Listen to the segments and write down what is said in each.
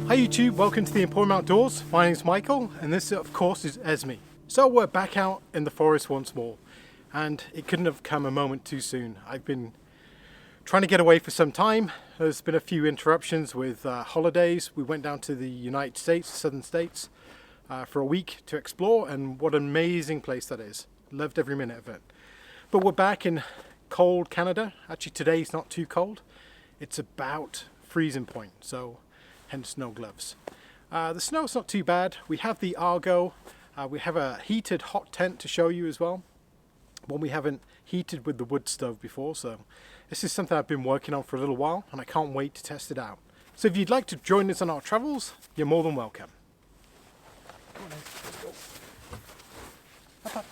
Hi YouTube, welcome to the Emporium Outdoors. My name is Michael and this of course is Esme. So we're back out in the forest once more and it couldn't have come a moment too soon. I've been trying to get away for some time. There's been a few interruptions with holidays. We went down to the United States, southern states for a week to explore, and what an amazing place that is. Loved every minute of it. But we're back in cold Canada. Actually today's not too cold. It's about freezing point, so hence no gloves. The snow's not too bad. We have the Argo. We have a heated hot tent to show you as well. One we haven't heated with the wood stove before, so this is something I've been working on for a little while and I can't wait to test it out. So if you'd like to join us on our travels, you're more than welcome. Come on in, let's go. Up, up.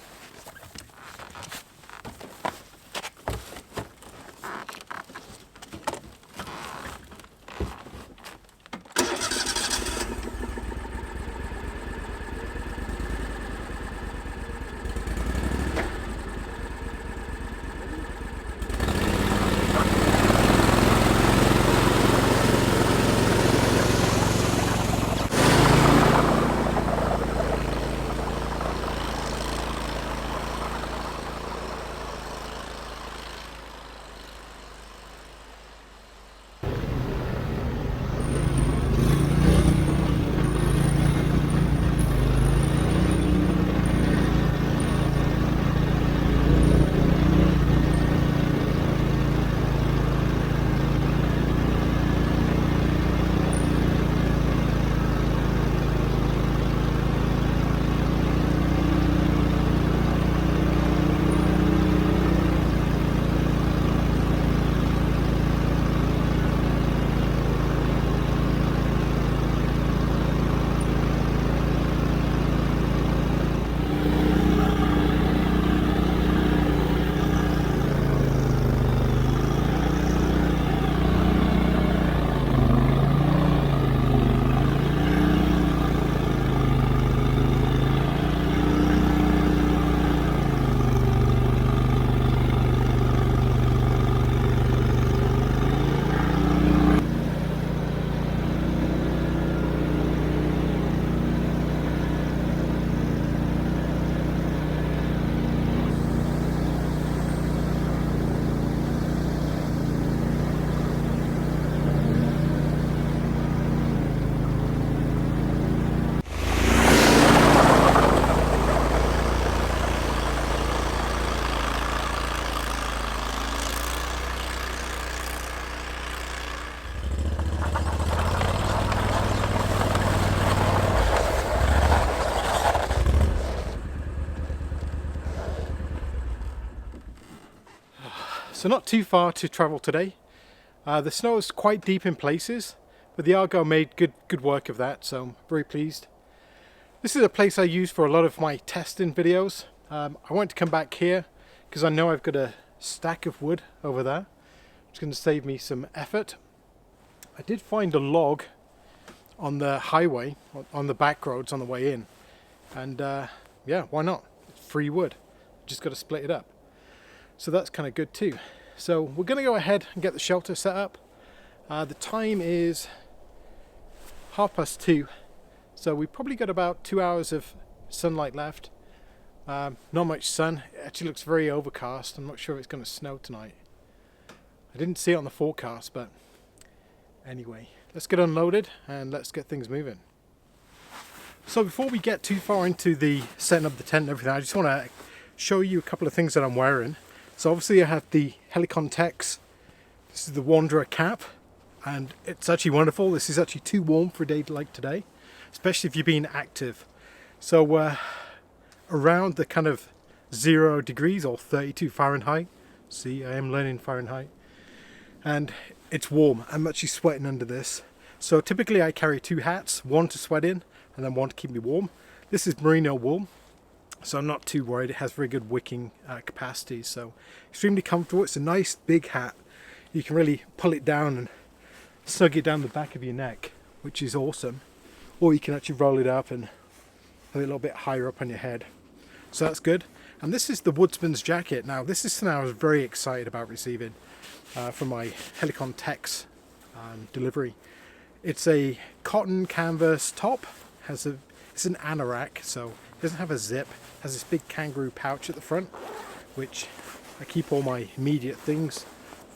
So not too far to travel today. The snow is quite deep in places, but the Argo made good work of that, so I'm very pleased. This is a place I use for a lot of my testing videos. I want to come back here because I know I've got a stack of wood over there. It's going to save me some effort. I did find a log on the highway, on the back roads on the way in, and yeah, why not? It's free wood. Just got to split it up. So that's kind of good too. So we're going to go ahead and get the shelter set up. The time is 2:30, so we've probably got about 2 hours of sunlight left. Not much sun. It actually looks very overcast. I'm not sure if it's going to snow tonight. I didn't see it on the forecast, but anyway, let's get unloaded and let's get things moving. So before we get too far into the setting up the tent and everything, I just want to show you a couple of things that I'm wearing. So obviously I have the Helikon-Tex. This is the Wanderer cap, and it's actually wonderful. This is actually too warm for a day like today, especially if you're being active. So around the kind of 0 degrees or 32 Fahrenheit. See, I am learning Fahrenheit. And it's warm. I'm actually sweating under this. So typically I carry 2 hats, one to sweat in and then one to keep me warm. This is merino wool, so I'm not too worried. It has very good wicking capacity, so extremely comfortable. It's a nice big hat. You can really pull it down and snug it down the back of your neck, which is awesome. Or you can actually roll it up and have it a little bit higher up on your head. So that's good. And this is the woodsman's jacket. Now this is something I was very excited about receiving from my Helikon-Tex delivery. It's a cotton canvas top. It's an anorak, so it doesn't have a zip. It has this big kangaroo pouch at the front, which I keep all my immediate things,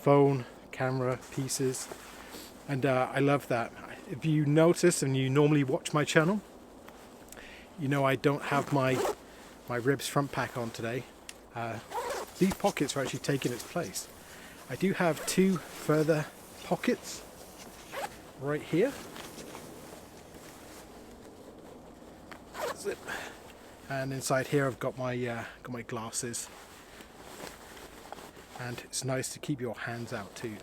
phone, camera, pieces, and I love that. If you notice and you normally watch my channel, you know I don't have my ribs front pack on today. These pockets are actually taking its place. I do have two further pockets right here. Zip. And inside here I've got my glasses. And it's nice to keep your hands out too.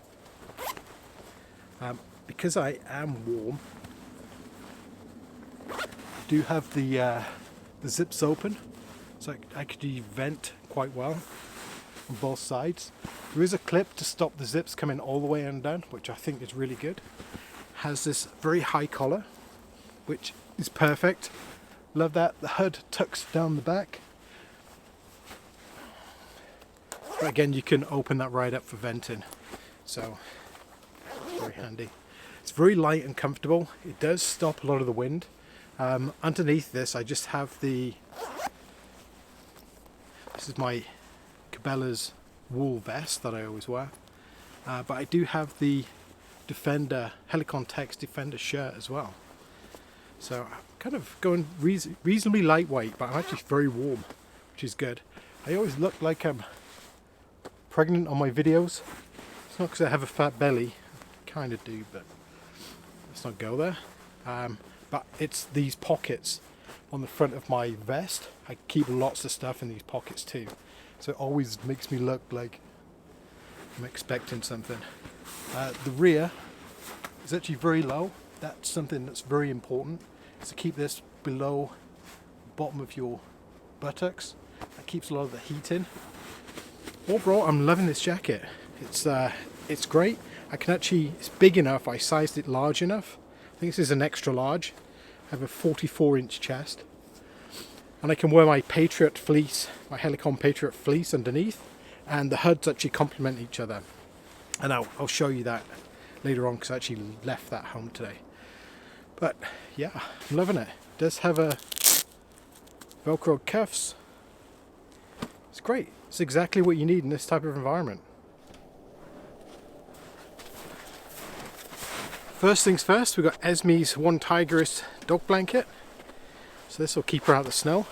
Because I am warm, I do have the zips open, so I could vent quite well on both sides. There is a clip to stop the zips coming all the way undone, which I think is really good. Has this very high collar, which is perfect. Love that. The hood tucks down the back. But again, you can open that right up for venting, so very handy. It's very light and comfortable. It does stop a lot of the wind. Underneath this, I just have this is my Cabela's wool vest that I always wear, but I do have the Defender, Helikon-Tex Defender shirt as well. So I'm kind of going reasonably lightweight, but I'm actually very warm, which is good. I always look like I'm pregnant on my videos. It's not because I have a fat belly, I kind of do, but let's not go there. But it's these pockets on the front of my vest. I keep lots of stuff in these pockets too, so it always makes me look like I'm expecting something. The rear is actually very low. That's something that's very important, is to keep this below the bottom of your buttocks. That keeps a lot of the heat in. Overall, I'm loving this jacket. It's great. It's big enough. I sized it large enough. I think this is an extra large. I have a 44-inch chest, and I can wear my Patriot fleece, my Helikon Patriot fleece underneath, and the hoods actually complement each other. And I'll show you that later on, because I actually left that home today. But yeah, I'm loving it. It does have a Velcro cuffs. It's great. It's exactly what you need in this type of environment. First things first, we've got Esme's One Tigress dog blanket. So this will keep her out of the snow.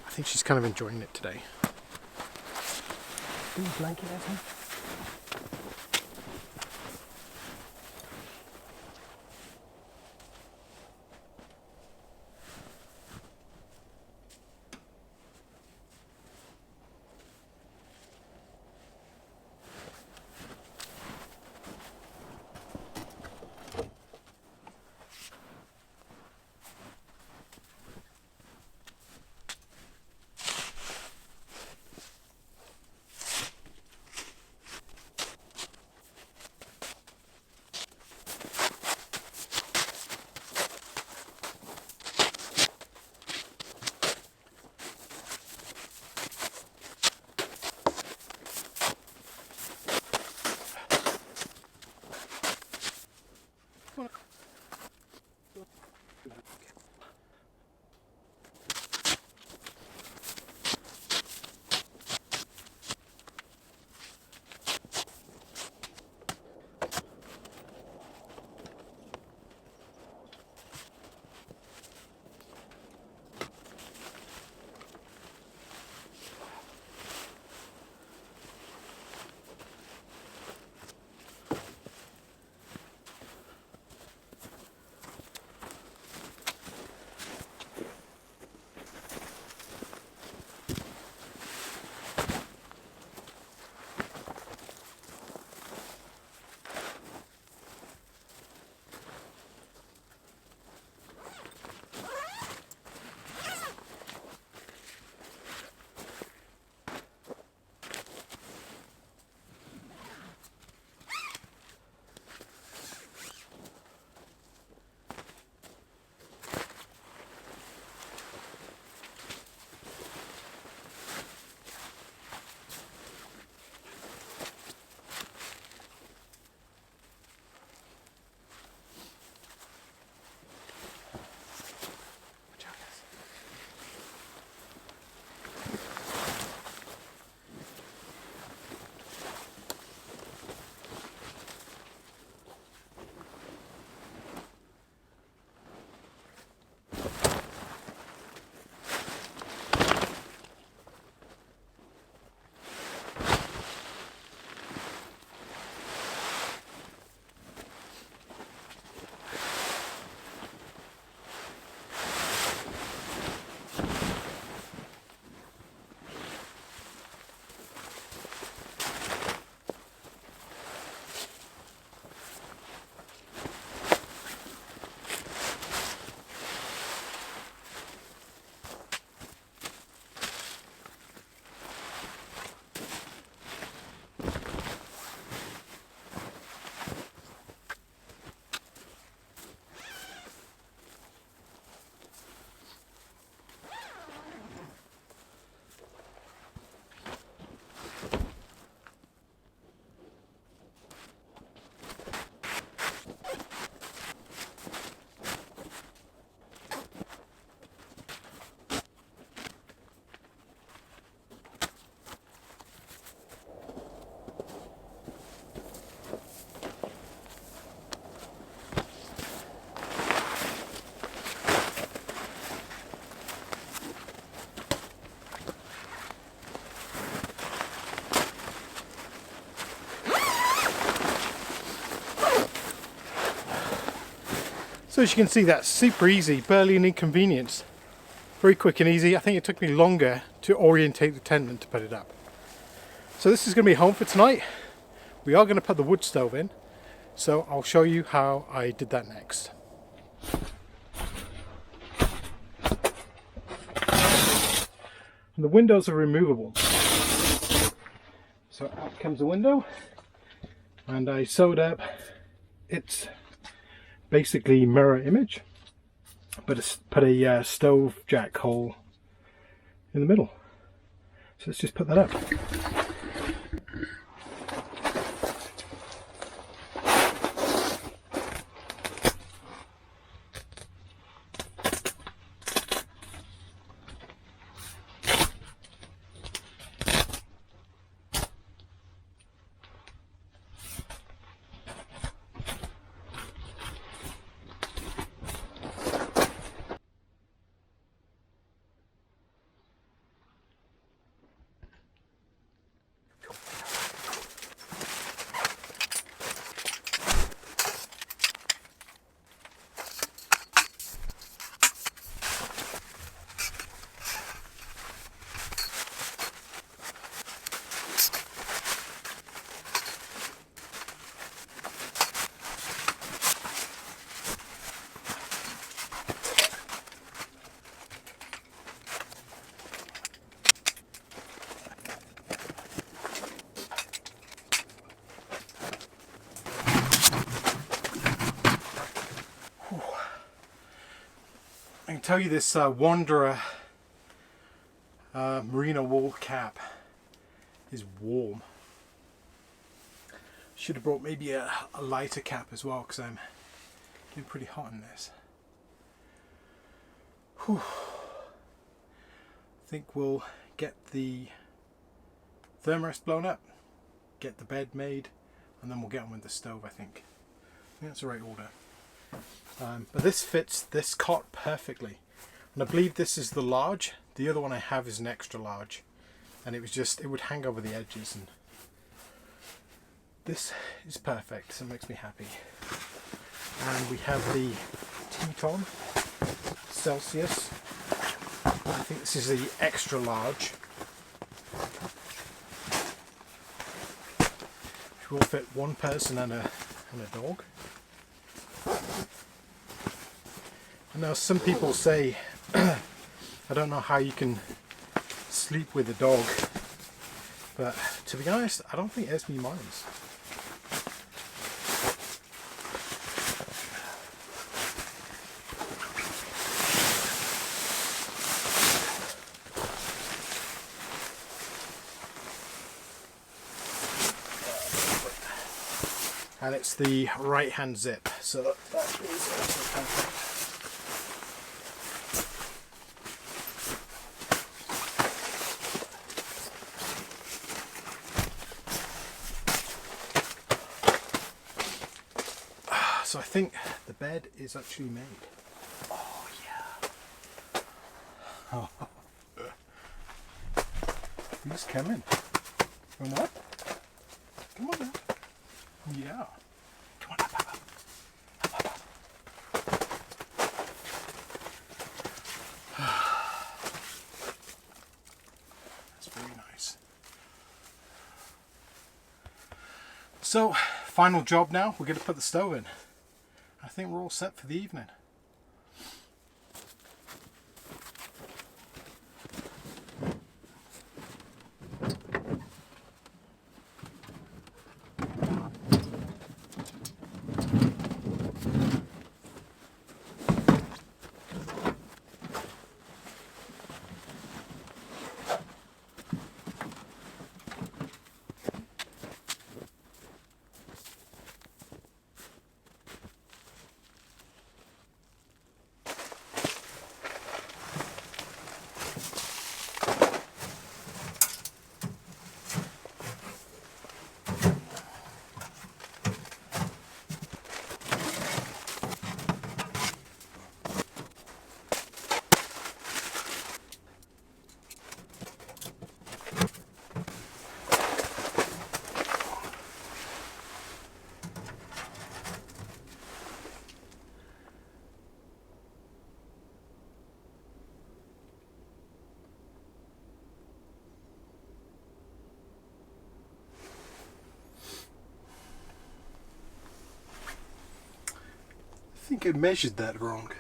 I think she's kind of enjoying it today. Bring the blanket, Esme. So as you can see, that's super easy, barely an inconvenience. Very quick and easy. I think it took me longer to orientate the tent than to put it up. So this is going to be home for tonight. We are going to put the wood stove in, so I'll show you how I did that next. And the windows are removable. So out comes the window, and I sewed up its basically mirror image, but put a stove jack hole in the middle. So let's just put that up. I can tell you this Wanderer merino wool cap is warm. Should have brought maybe a lighter cap as well, because I'm getting pretty hot in this. Whew. I think we'll get the thermostat blown up, get the bed made, and then we'll get on with the stove. I think that's the right order. But this fits this cot perfectly, and I believe this is the large. The other one I have is an extra large, and it would hang over the edges, and this is perfect, so it makes me happy. And we have the TRITAN Celsius. I think this is the extra large, which will fit one person and a dog. Now some people say, I don't know how you can sleep with a dog, but to be honest, I don't think Esme minds. And it's the right hand zip, so that is also perfect. So I think the bed is actually made. Oh yeah. Oh. Who's coming? From what? Come on now. Yeah. Come on up, up, up. Up, up, up. That's very nice. So, final job now. We're going to put the stove in. I think we're all set for the evening. think I measured that wrong.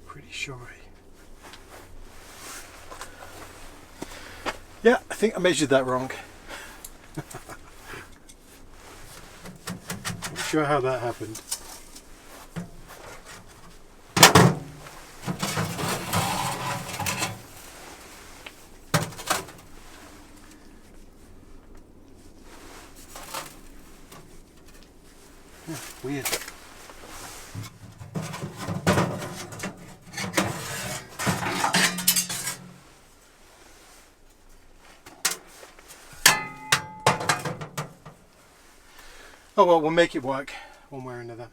Pretty sure yeah, I think I measured that wrong. Not sure how that happened. Weird. Oh well, we'll make it work one way or another.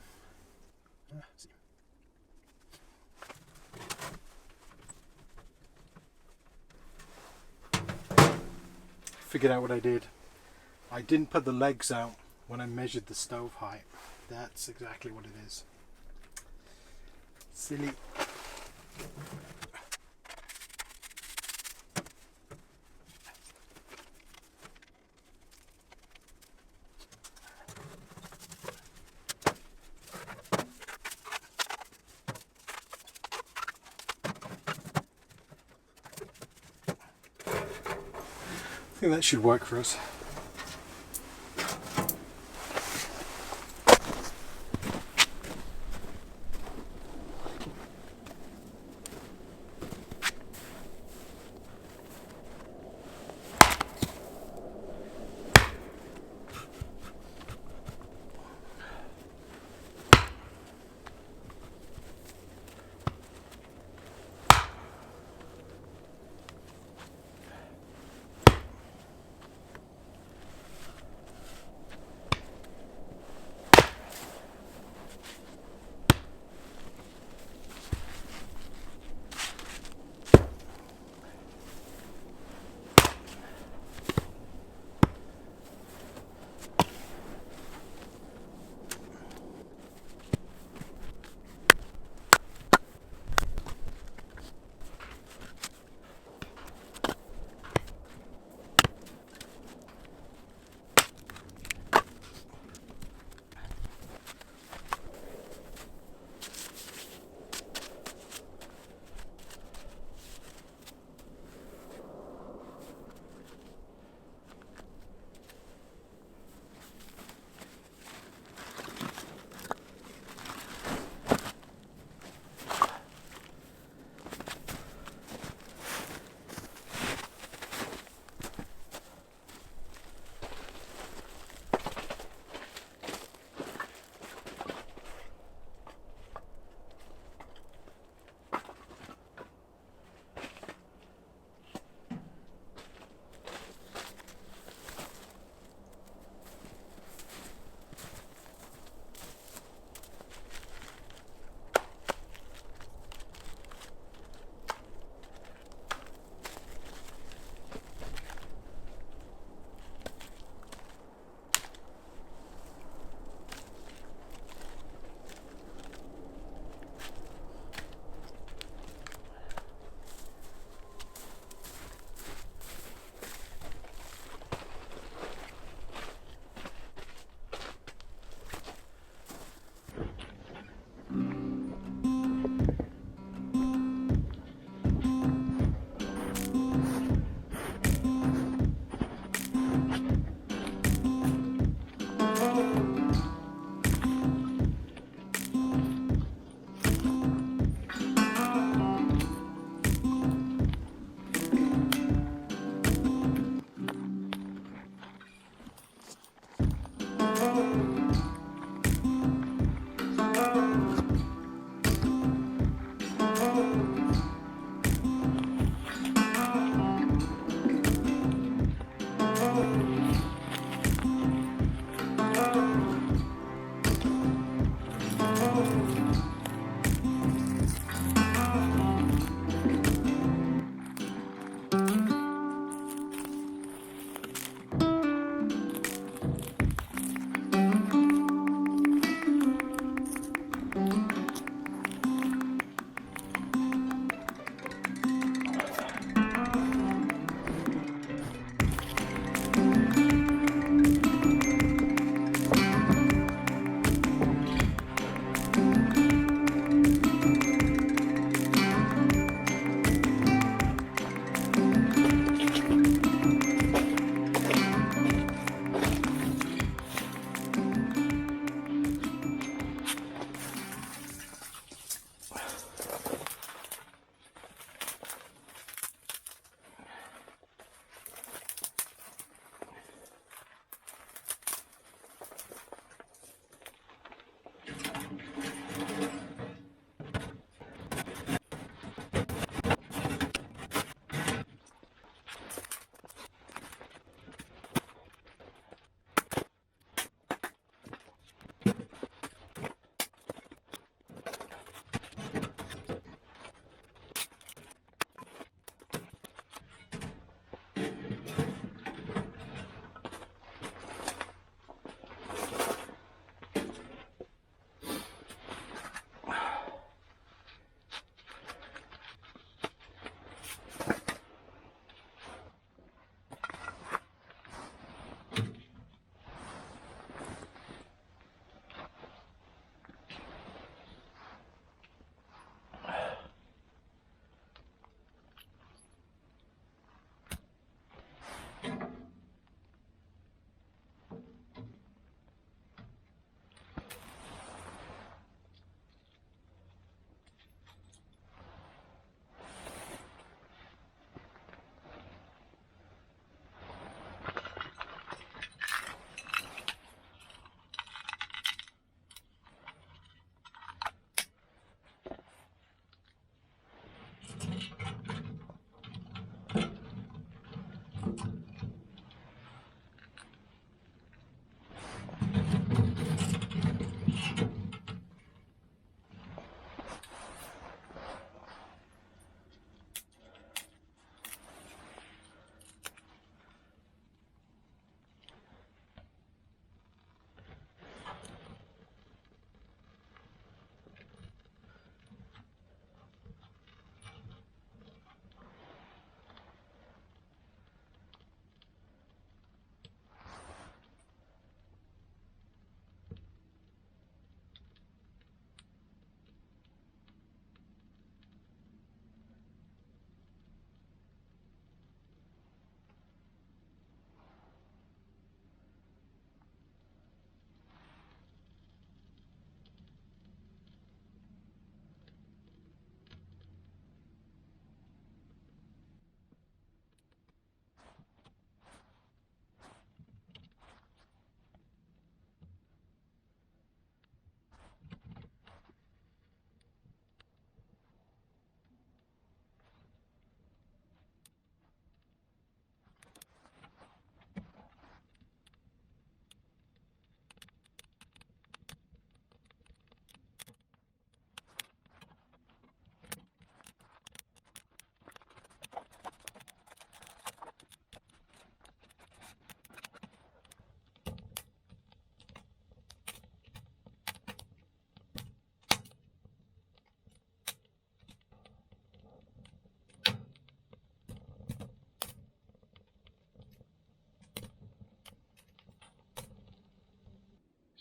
Figured out what I did. I didn't put the legs out when I measured the stove height. That's exactly what it is. Silly. I think that should work for us.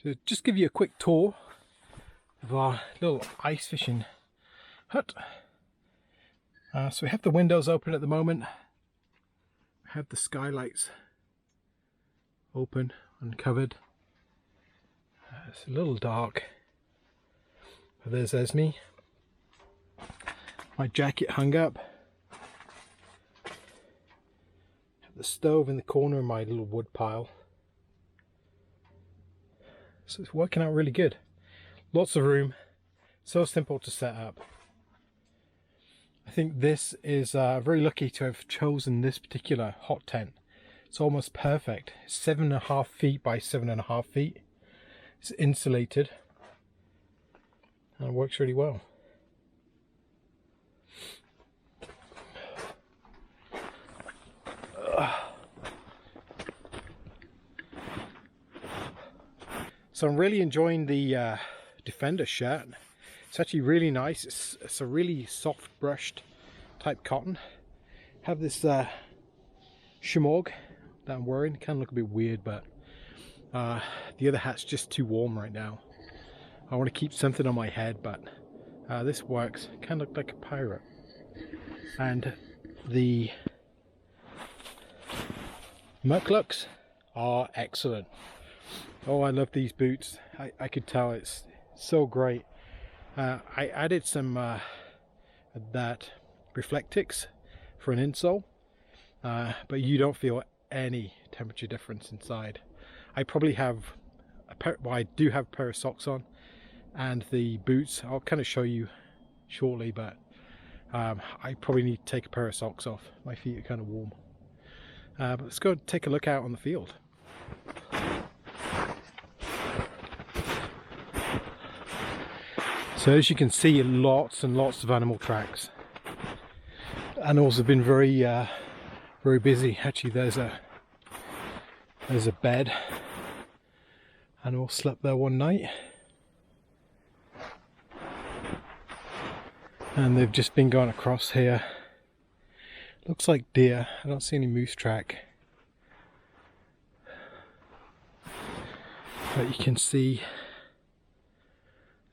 So just give you a quick tour of our little ice fishing hut. So we have the windows open at the moment. We have the skylights open, uncovered. It's a little dark. But there's Esme. My jacket hung up. Have the stove in the corner of my little wood pile. So it's working out really good. Lots of room. So simple to set up. I think this is very lucky to have chosen this particular hot tent. It's almost perfect. 7.5 feet by 7.5 feet. It's insulated and it works really well. So I'm really enjoying the Defender shirt. It's actually really nice. It's a really soft brushed type cotton. Have this SHEMAGH that I'm wearing. It can look a bit weird, but the other hat's just too warm right now. I want to keep something on my head, but this works. Kind of look like a pirate. And the Mukluks are excellent. Oh, I love these boots. I could tell it's so great. I added some that Reflectix for an insole, but you don't feel any temperature difference inside. I probably have I do have a pair of socks on, and the boots I'll kind of show you shortly, but I probably need to take a pair of socks off. My feet are kind of warm. But let's go take a look out on the field. So as you can see, lots and lots of animal tracks. Animals have been very very busy. Actually, there's a bed. Animal slept there one night, and they've just been going across here. Looks like deer. I don't see any moose track, but you can see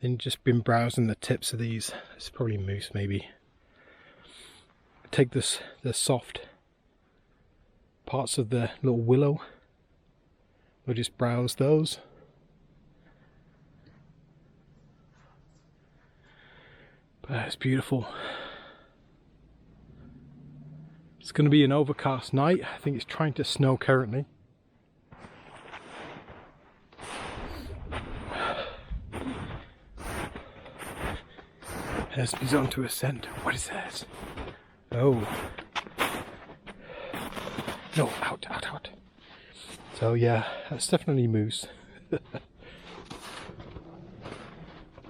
they've just been browsing the tips of these. It's probably moose, maybe. Take the soft parts of the little willow. We'll just browse those. But it's beautiful. It's going to be an overcast night. I think it's trying to snow currently. Esme's onto a scent. What is this? Oh. No, out, out, out. So yeah, that's definitely moose.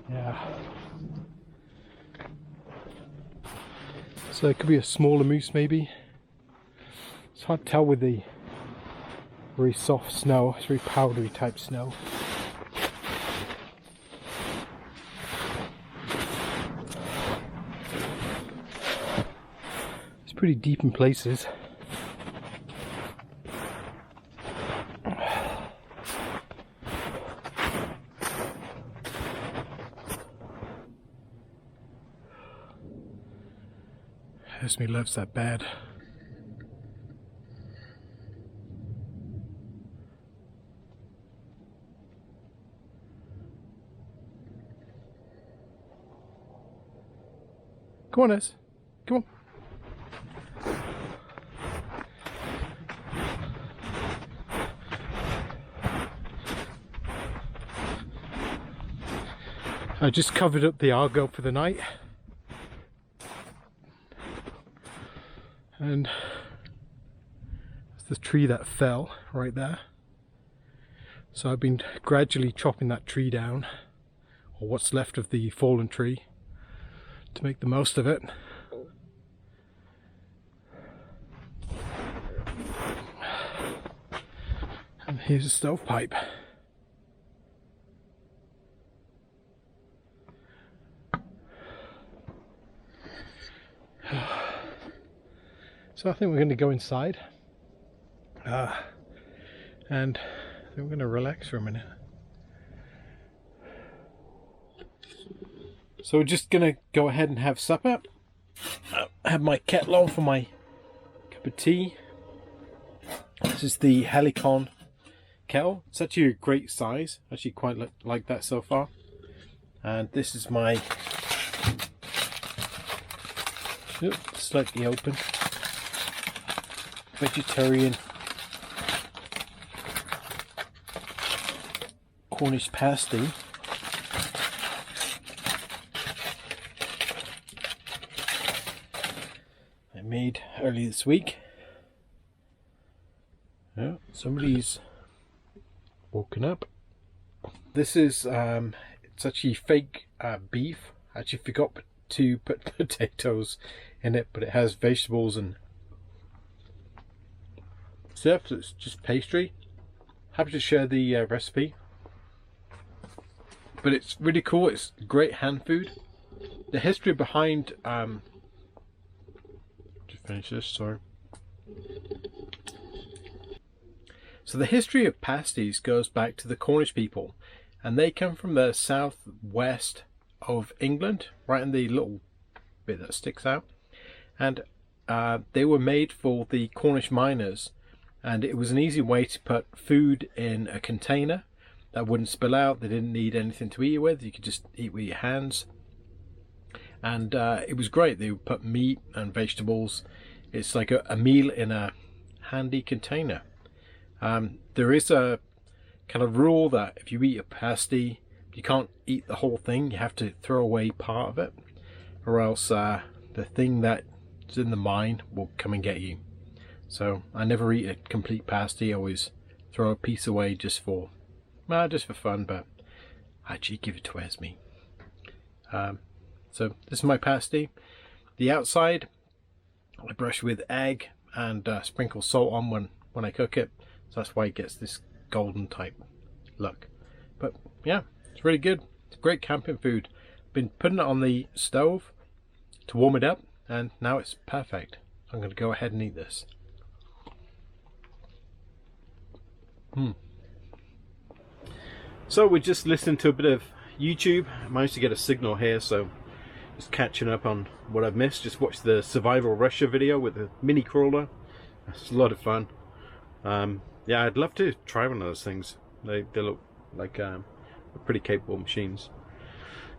Yeah. So it could be a smaller moose maybe. It's hard to tell with the very soft snow. It's very powdery type snow. It's pretty deep in places. Esme loves that bed. Come on, Es. Come on. I just covered up the Argo for the night. And there's the tree that fell right there. So I've been gradually chopping that tree down, or what's left of the fallen tree, to make the most of it. And here's a stovepipe. So I think we're going to go inside and I think we're going to relax for a minute. So we're just gonna go ahead and have supper. I have my kettle on for my cup of tea. This is the Helikon kettle. It's actually a great size. Actually quite like that so far. And this is my slightly open vegetarian Cornish pasty. I made early this week. Yeah, somebody's woken up. This is it's actually fake beef. I actually forgot to put potatoes in it, but it has vegetables and stuff, so it's just pastry. Happy to share the recipe. But it's really cool. It's great hand food. The history behind just finish this, sorry. So the history of pasties goes back to the Cornish people, and they come from the southwest of England, right in the little bit that sticks out, and they were made for the Cornish miners, and it was an easy way to put food in a container that wouldn't spill out. They didn't need anything to eat with. You could just eat with your hands, and it was great. They would put meat and vegetables. It's like a meal in a handy container. There is a kind of rule that if you eat a pasty, you can't eat the whole thing. You have to throw away part of it, or else the thing that's in the mine will come and get you. So I never eat a complete pasty. I always throw a piece away just for fun, but I actually give it to Esme. So this is my pasty. The outside I brush with egg and sprinkle salt on when I cook it, so that's why it gets this golden type look. But yeah, it's really good. It's great camping food. Been putting it on the stove to warm it up, and now it's perfect. I'm going to go ahead and eat this. So we just listened to a bit of YouTube. I managed to get a signal here, so just catching up on what I've missed. Just watched the Survival Russia video with the mini crawler. It's a lot of fun. Yeah, I'd love to try one of those things. They look like pretty capable machines.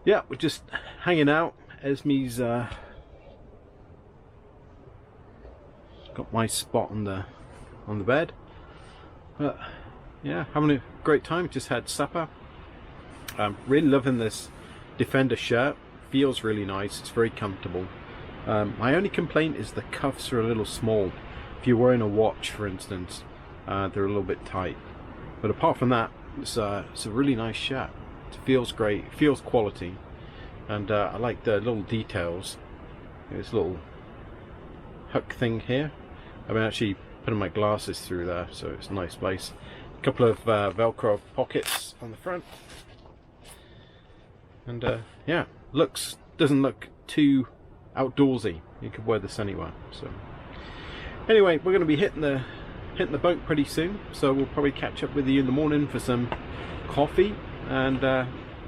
Yeah, we're just hanging out. Esme's got my spot on the bed. But yeah, having a great time. Just had supper. Really loving this Defender shirt. Feels really nice. It's very comfortable. My only complaint is the cuffs are a little small. If you're wearing a watch, for instance, they're a little bit tight. But apart from that, it's a really nice shirt. It feels great. It feels quality, and I like the little details. This little hook thing here. I've been actually putting my glasses through there, so it's a nice place. A couple of Velcro pockets on the front, and yeah, doesn't look too outdoorsy. You could wear this anywhere. So anyway, we're going to be hitting the boat pretty soon, so we'll probably catch up with you in the morning for some coffee, and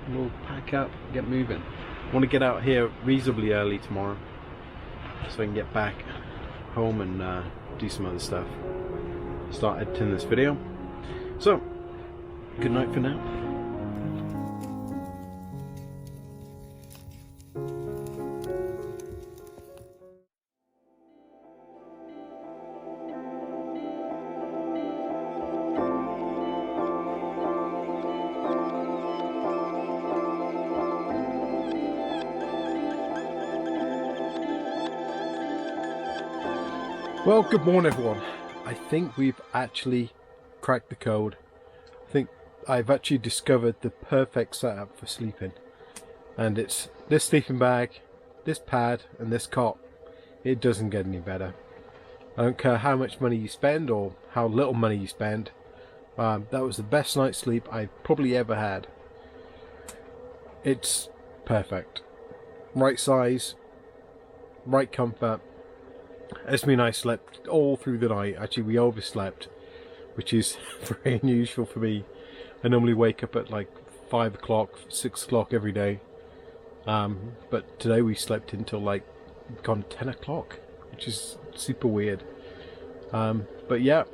we'll pack up and get moving. I want to get out here reasonably early tomorrow so I can get back home and do some other stuff. Start editing this video. So, good night for now. Well, good morning everyone. I think we've actually cracked the code. I think I've actually discovered the perfect setup for sleeping. And it's this sleeping bag, this pad and this cot. It doesn't get any better. I don't care how much money you spend or how little money you spend. That was the best night's sleep I've probably ever had. It's perfect. Right size, right comfort. Esme and I slept all through the night. Actually, we overslept, which is very unusual for me. I normally wake up at like 5 o'clock, 6 o'clock every day. But today we slept until like gone 10 o'clock, which is super weird. But yeah,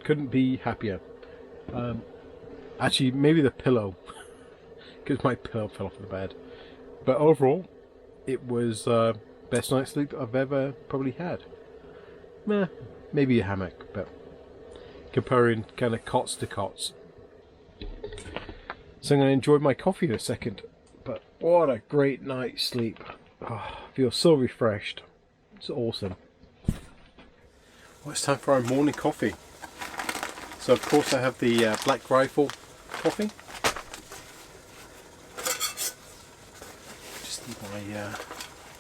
couldn't be happier. Actually, maybe the pillow, because my pillow fell off the bed. But overall, it was best night's sleep I've ever probably had. Maybe a hammock, but comparing kind of cots to cots. So I'm going to enjoy my coffee in a second. But what a great night's sleep. Oh, I feel so refreshed. It's awesome. Well, it's time for our morning coffee. So of course I have the Black Rifle coffee. Just my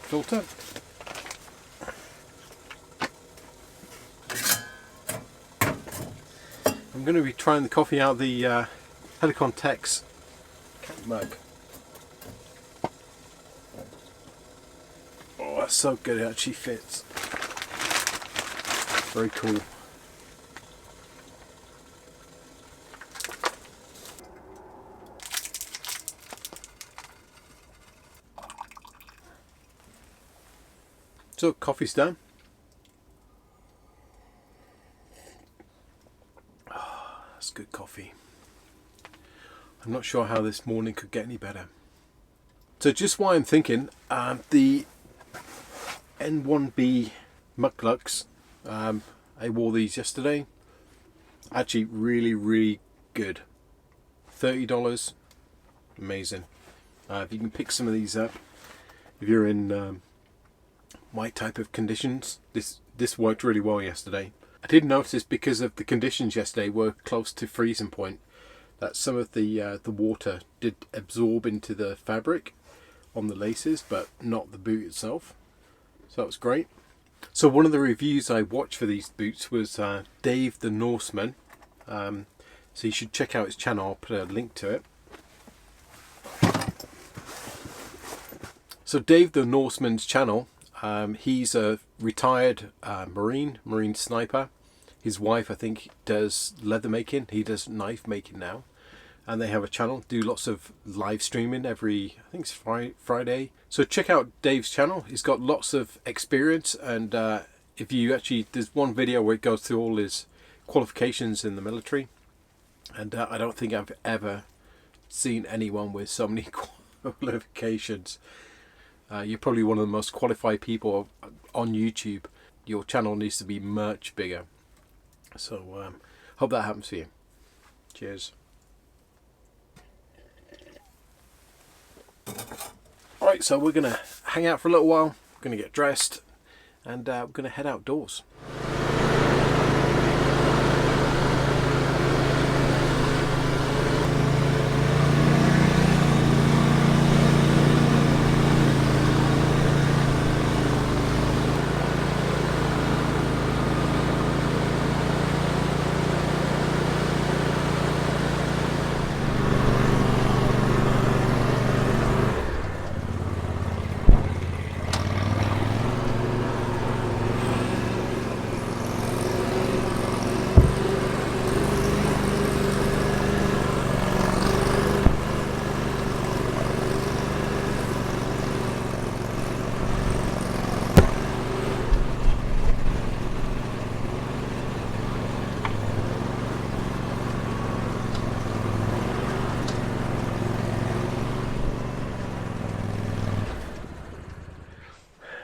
filter. I'm going to be trying the coffee out of the Helikon-Tex mug. Oh, that's so good, it actually fits. Very cool. So, coffee's done. Oh, that's good coffee. I'm not sure how this morning could get any better. So just why I'm thinking, the N1B Mukluks, I wore these yesterday. Actually really good. $30, amazing. If you can pick some of these up, if you're in my type of conditions, this worked really well yesterday. I did notice, because of the conditions yesterday were close to freezing point, that some of the water did absorb into the fabric on the laces, but not the boot itself. So that was great. So one of the reviews I watched for these boots was Dave the Norseman. So you should check out his channel. I'll put a link to it. So Dave the Norseman's channel, he's a retired Marine sniper. His wife, I think, does leather making. He does knife making now. And they have a channel, do lots of live streaming every, I think it's Friday. So check out Dave's channel. He's got lots of experience. And if you actually, there's one video where it goes through all his qualifications in the military. And I don't think I've ever seen anyone with so many qualifications. You're probably one of the most qualified people on YouTube. Your channel needs to be much bigger. So hope that happens for you. Cheers. Alright, so we're going to hang out for a little while. We're going to get dressed, and we're going to head outdoors.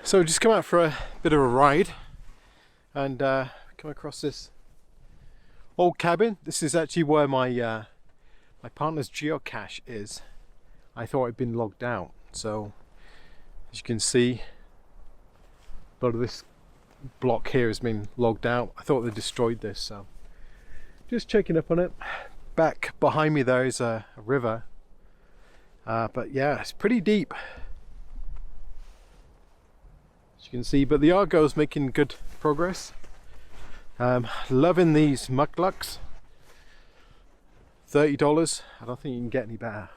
So just come out for a bit of a ride, and come across this old cabin. This is actually where my my partner's geocache is. I thought it'd been logged out, so as you can see, a lot of this block here has been logged out. I thought they destroyed this, so just checking up on it. Back behind me there is a river, but yeah, it's pretty deep, as you can see. But the Argo is making good progress. Loving these Mukluks. $30. I don't think you can get any better.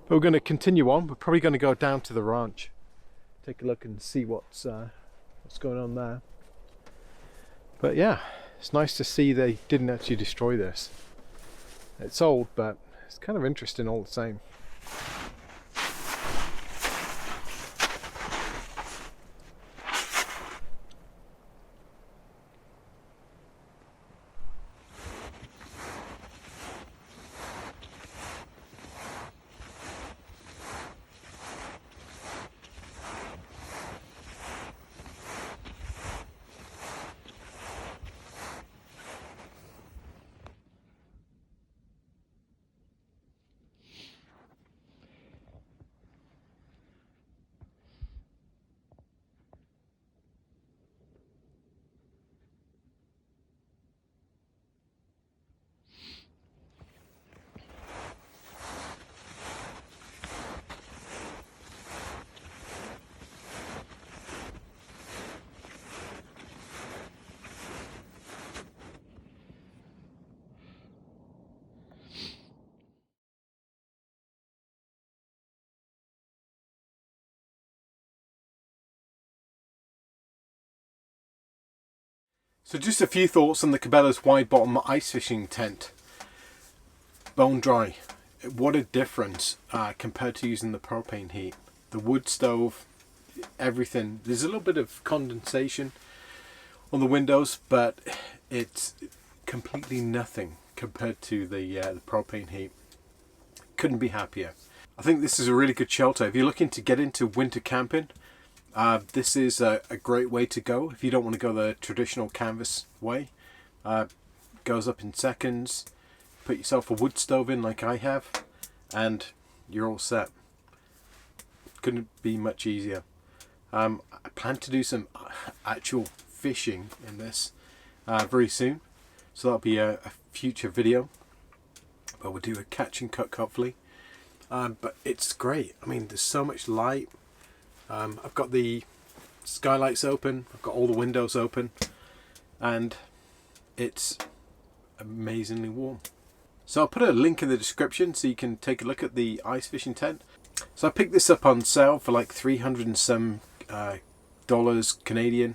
But we're going to continue on. We're probably going to go down to the ranch, take a look and see what's going on there. But yeah, it's nice to see they didn't actually destroy this. It's old, but it's kind of interesting all the same. So just a few thoughts on the Cabela's wide bottom ice fishing tent. Bone dry. What a difference compared to using the propane heat. The wood stove, everything. There's a little bit of condensation on the windows, but it's completely nothing compared to the propane heat. Couldn't be happier. I think this is a really good shelter. If you're looking to get into winter camping, this is a great way to go. If you don't want to go the traditional canvas way, goes up in seconds. Put yourself a wood stove in like I have, and you're all set. Couldn't be much easier. I plan to do some actual fishing in this very soon, so that'll be a future video. But we'll do a catch and cook hopefully. But it's great. I mean, there's so much light. I've got the skylights open, I've got all the windows open, and it's amazingly warm. So I'll put a link in the description so you can take a look at the ice fishing tent. So I picked this up on sale for like $300 and some Canadian.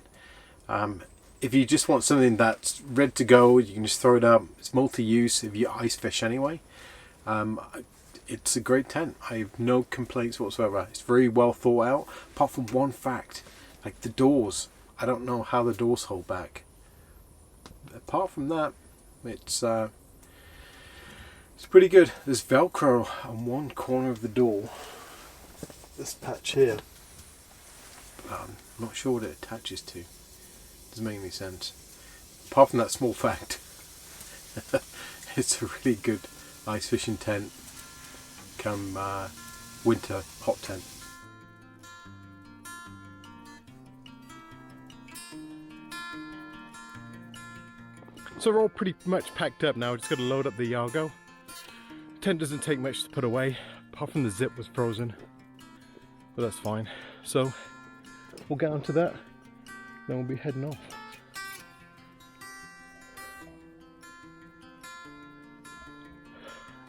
If you just want something that's ready to go, you can just throw it up. It's multi-use if you ice fish anyway. It's a great tent. I have no complaints whatsoever. It's very well thought out, apart from one fact, like the doors. I don't know how the doors hold back. Apart from that, it's pretty good. There's Velcro on one corner of the door. This patch here. I'm not sure what it attaches to. Doesn't make any sense. Apart from that small fact, it's a really good ice fishing tent. Come winter hot tent. So we're all pretty much packed up now. Just got to load up the Argo. Tent doesn't take much to put away, apart from the zip was frozen, but that's fine. So we'll get onto that, then we'll be heading off.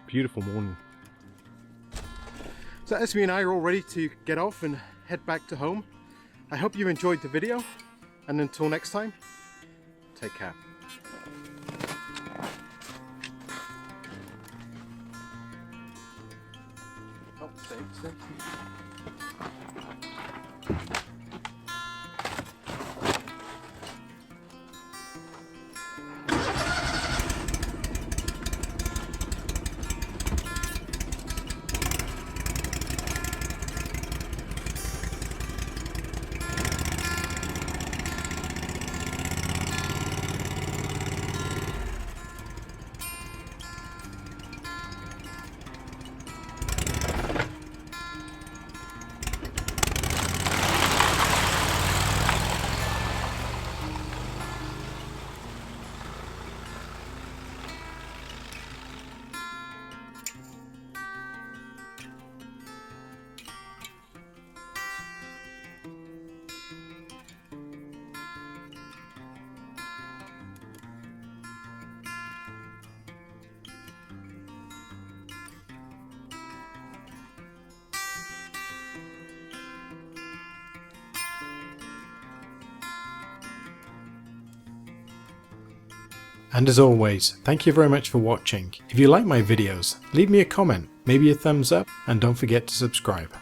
Beautiful morning. So Esme and I are all ready to get off and head back to home. I hope you enjoyed the video, and until next time, take care. Oh, safe. And as always, thank you very much for watching. If you like my videos, leave me a comment, maybe a thumbs up, and don't forget to subscribe.